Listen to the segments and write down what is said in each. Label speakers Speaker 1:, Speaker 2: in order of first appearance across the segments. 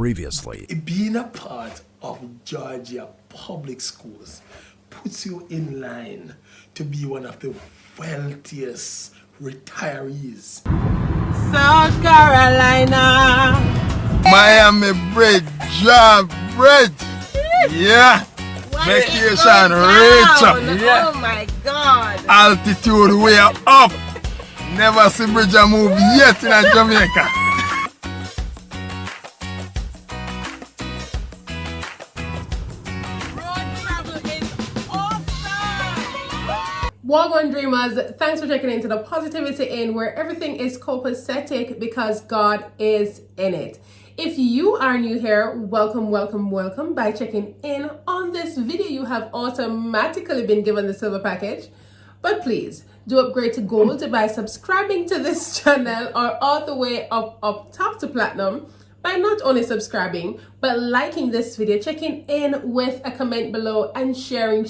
Speaker 1: previously.
Speaker 2: Being a part of Georgia public schools puts you in line to be one of the wealthiest retirees.
Speaker 3: South Carolina,
Speaker 4: Miami Bridge, Job Bridge. Yeah. Vacation reach up.
Speaker 3: Yeah. Oh my God.
Speaker 4: Altitude way up. Never see bridge a move yet in Jamaica.
Speaker 5: Wagwan Dreamers, thanks for checking into the Positivity Inn, where everything is copacetic because God is in it. If you are new here, welcome by checking in. On this video, you have automatically been given the silver package, but please do upgrade to gold by subscribing to this channel, or all the way up top to platinum by not only subscribing but liking this video, checking in with a comment below, and sharing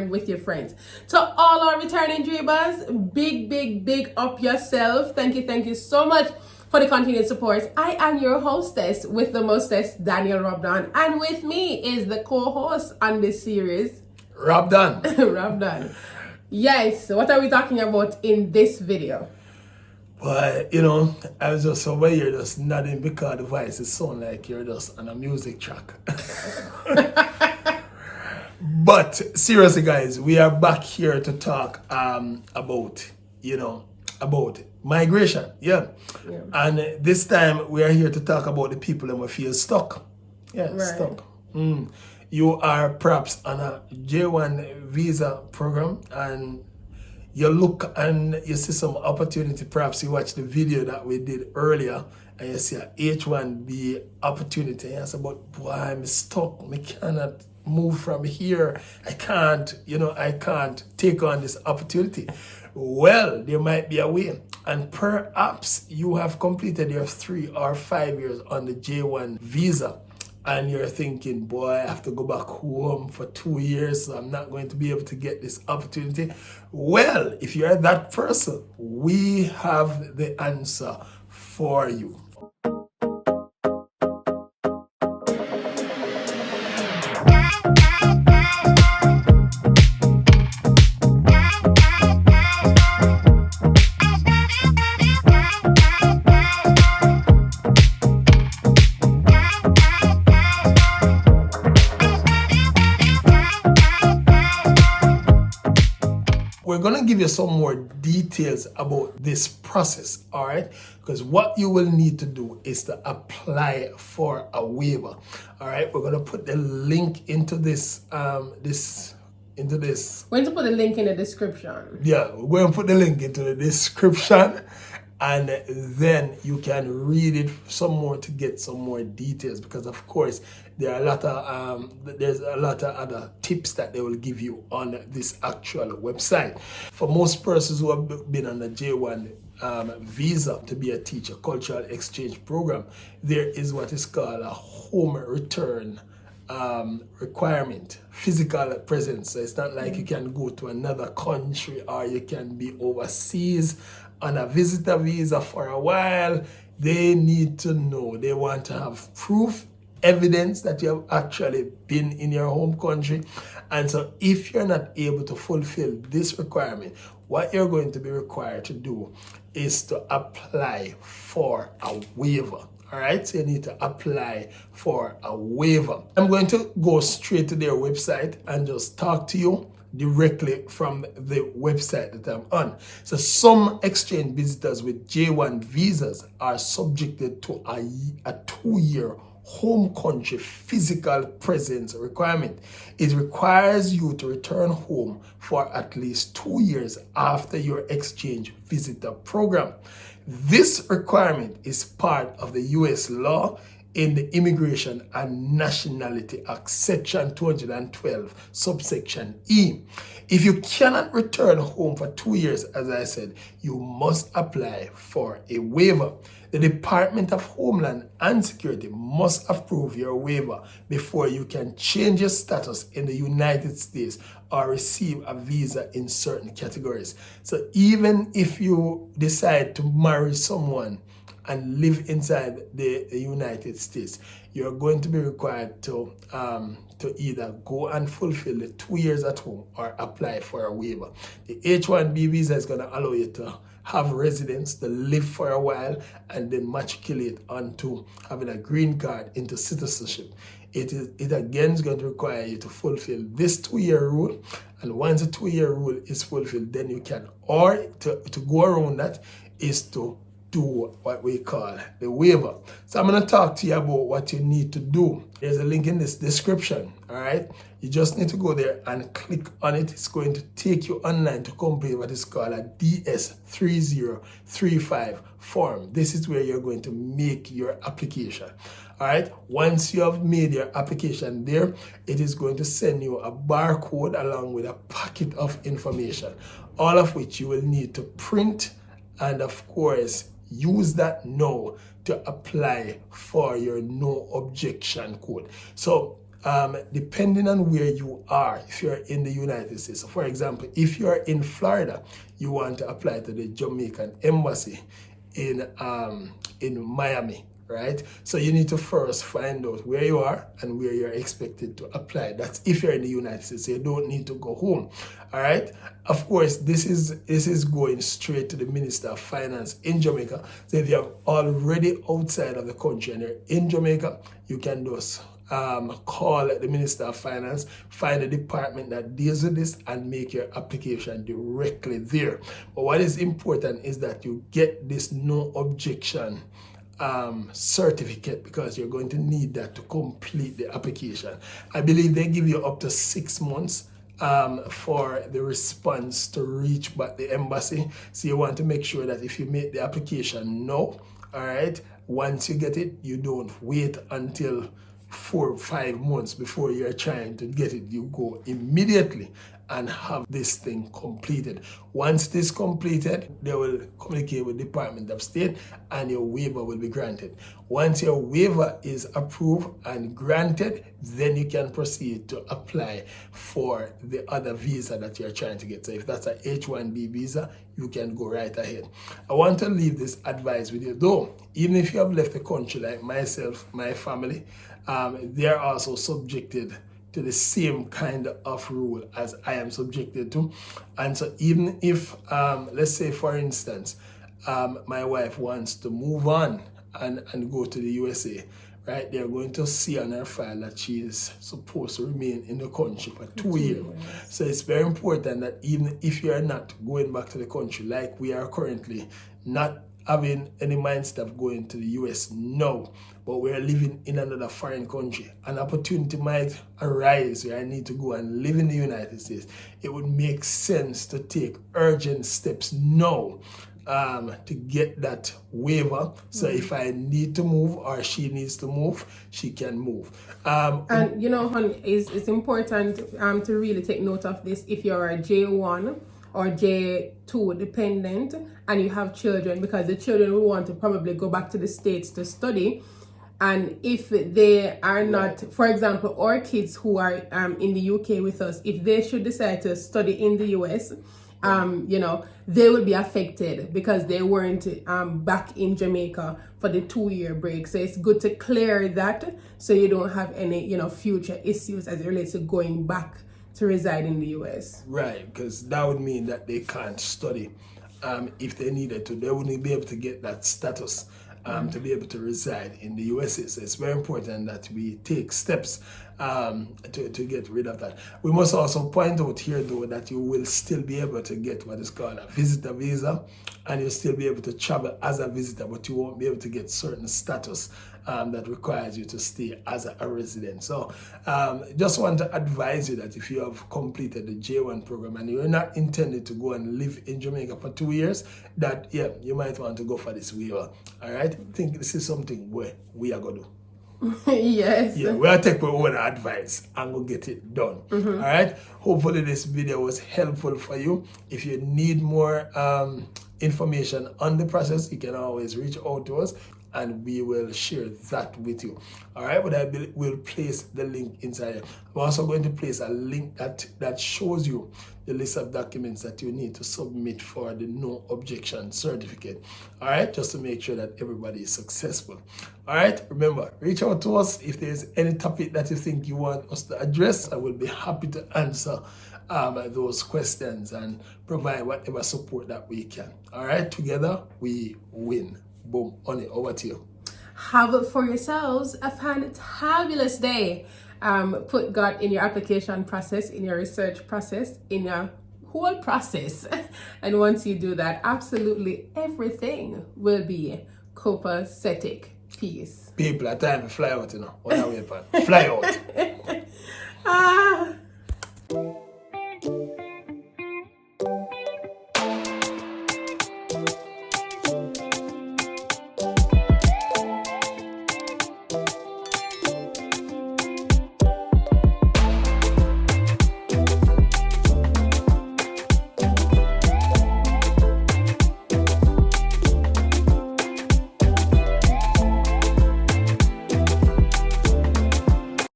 Speaker 5: with your friends. To all our returning dreamers, big up yourself. Thank you so much for the continued support. I am your hostess with the mostest, Daniel Robdon, and with me is the co-host on this series,
Speaker 2: Robdon.
Speaker 5: Robdon. Yes, what are we talking about in this video?
Speaker 2: But you know, I was just over here just nodding because the voices sound like you're just on a music track. But seriously, guys, we are back here to talk about migration. Yeah. And this time we are here to talk about the people that feel stuck. Yeah, right. Stuck. You are perhaps on a J1 visa program and you look and you see some opportunity. Perhaps you watch the video that we did earlier and you see a H1B opportunity. And you say, but boy, I'm stuck. I cannot move from here. I can't take on this opportunity. Well, there might be a way. And perhaps you have completed your 3 or 5 years on the J1 visa. And you're thinking, boy, I have to go back home for 2 years, so I'm not going to be able to get this opportunity. Well, if you're that person, we have the answer for you. We're going to give you some more details about this process, all right? Because what you will need to do is to apply for a waiver, all right? We're going to put the link into this. We're going
Speaker 5: to put the link in the description.
Speaker 2: Yeah, we're going to put the link into the description, and then you can read it some more to get some more details, because of course there are there's a lot of other tips that they will give you on this actual website. For most persons who have been on the J1 visa to be a teacher, cultural exchange program, there is what is called a home return requirement, physical presence. So it's not like you can go to another country or you can be overseas on a visitor visa for a while. They need to know, they want to have proof, evidence that you have actually been in your home country. And so if you're not able to fulfill this requirement, what you're going to be required to do is to apply for a waiver. All right, so you need to apply for a waiver. I'm going to go straight to their website and just talk to you directly from the website that I'm on. So some exchange visitors with J1 visas are subjected to a 2-year home country physical presence requirement. It requires you to return home for at least 2 years after your exchange visitor program. This requirement is part of the US law in the Immigration and Nationality Act, Section 212, subsection E. If you cannot return home for 2 years, as I said, you must apply for a waiver. The Department of Homeland and Security must approve your waiver before you can change your status in the United States or receive a visa in certain categories. So even if you decide to marry someone and live inside the United States, you're going to be required to either go and fulfill the 2 years at home or apply for a waiver. The H1B visa is going to allow you to have residence, to live for a while, and then matriculate onto having a green card into citizenship. It again is going to require you to fulfill this 2-year rule, and once the 2-year rule is fulfilled, then you can, or to go around that is to do what we call the waiver. So I'm going to talk to you about what you need to do. There's a link in this description, all right? You just need to go there and click on it. It's going to take you online to complete what is called a DS3035 form. This is where you're going to make your application. All right, once you have made your application there, it is going to send you a barcode along with a packet of information, all of which you will need to print and, of course, use that now to apply for your no objection code. So depending on where you are, if you're in the United States, so for example, if you're in Florida, you want to apply to the Jamaican embassy in Miami, right? So you need to first find out where you are and where you're expected to apply. That's if you're in the United States, so you don't need to go home, all right? Of course, this is going straight to the Minister of Finance in Jamaica. So if you're already outside of the country and you're in Jamaica, you can just call the Minister of Finance, find a department that deals with this, and make your application directly there. But what is important is that you get this no objection certificate, because you're going to need that to complete the application. I believe they give you up to 6 months for the response to reach back the embassy. So you want to make sure that if you make the application now, all right, once you get it, you don't wait until 4 or 5 months before you're trying to get it. You go immediately and have this thing completed. Once this completed, they will communicate with the Department of State and your waiver will be granted. Once your waiver is approved and granted, then you can proceed to apply for the other visa that you're trying to get. So if that's a H1B visa, you can go right ahead. I want to leave this advice with you though. Even if you have left the country like myself, my family, they are also subjected to the same kind of rule as I am subjected to. And so even if, let's say for instance, my wife wants to move on and go to the USA, right? They're going to see on her file that she is supposed to remain in the country for 2 years. So it's very important that even if you're not going back to the country, like we are currently not having any mindset of going to the US now, but we're living in another foreign country, an opportunity might arise where I need to go and live in the United States. It would make sense to take urgent steps now to get that waiver. So if I need to move or she needs to move, she can move.
Speaker 5: And you know, hon, it's important to really take note of this if you're a J1 or J2 dependent and you have children, because the children will want to probably go back to the States to study. And if they are not, for example, our kids who are in the UK with us, if they should decide to study in the US, you know, they will be affected because they weren't back in Jamaica for the 2-year break. So it's good to clear that so you don't have any, you know, future issues as it relates to going back to reside in the US.
Speaker 2: Right, because that would mean that they can't study if they needed to. They wouldn't be able to get that status to be able to reside in the USA. So it's very important that we take steps to get rid of that. We must also point out here though that you will still be able to get what is called a visitor visa, and you'll still be able to travel as a visitor, but you won't be able to get certain status that requires you to stay as a resident. So just want to advise you that if you have completed the J1 program and you're not intended to go and live in Jamaica for 2 years, that you might want to go for this waiver. All right, I think this is something where we are going to do.
Speaker 5: Yes.
Speaker 2: Yeah, we'll take our own advice and we'll get it done. All right. Hopefully this video was helpful for you. If you need more information on the process, you can always reach out to us. and we will share that with you. All right, but I will place the link inside here. I'm also going to place a link that shows you the list of documents that you need to submit for the no objection certificate. All right, just to make sure that everybody is successful. All right, remember, reach out to us if there's any topic that you think you want us to address. I will be happy to answer those questions and provide whatever support that we can. All right, together we win. Boom, on it, over to you.
Speaker 5: Have it for yourselves a fantabulous day. Put God in your application process, in your research process, in your whole process. And once you do that, absolutely everything will be copacetic. Peace.
Speaker 2: People, at time to fly out, you know. What are we for? Fly out.